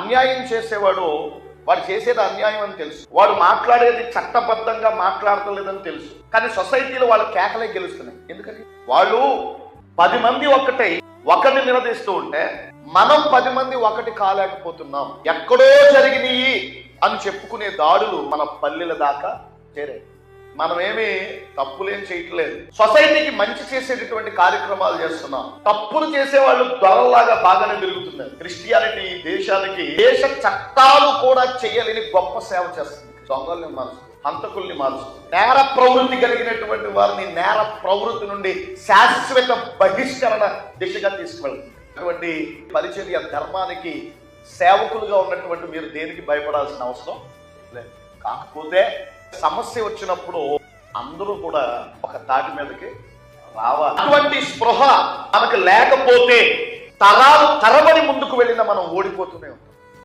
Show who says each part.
Speaker 1: అన్యాయం చేసేవాడు వాడు చేసేది అన్యాయం అని తెలుసు, వాడు మాట్లాడేది చట్టబద్ధంగా మాట్లాడతలేదని తెలుసు, కానీ సొసైటీలో వాళ్ళ కేకలే గెలుస్తున్నాయి. ఎందుకని? వాళ్ళు 10 మంది ఒక్కటై ఒకరిని నిలదీస్తూ ఉంటే మనం 10 మంది ఒకటి కాలేకపోతున్నాం. ఎక్కడో జరిగినాయి అని చెప్పుకునే దాడులు మన పల్లెల దాకా చేరాయి. మనమేమి తప్పులేం చేయట్లేదు, సొసైటీకి మంచి చేసేటటువంటి కార్యక్రమాలు చేస్తున్నాం. తప్పులు చేసేవాళ్ళు దొరలాగా బాగానే తిరుగుతున్నారు. క్రిస్టియానిటీ దేశానికి దేశ చట్టాలు కూడా చేయలేని గొప్ప సేవ చేస్తుంది. దొంగల్ని మారుస్తుంది, హంతకుల్ని మారుస్తుంది, నేర ప్రవృత్తి కలిగినటువంటి వారిని నేర ప్రవృత్తి నుండి శాశ్వత బహిష్కరణ దిశగా తీసుకువెళ్తుంది. అటువంటి పరిచర్య ధర్మానికి సేవకులుగా ఉన్నటువంటి మీరు దేనికి భయపడాల్సిన అవసరం లేదు. కాకపోతే సమస్య వచ్చినప్పుడు అందరూ కూడా ఒక తాటి మీదకి రావాలి. అటువంటి స్పృహ మనకు లేకపోతే తరాలు తరబడి ముందుకు వెళ్ళిన మనం ఓడిపోతూనే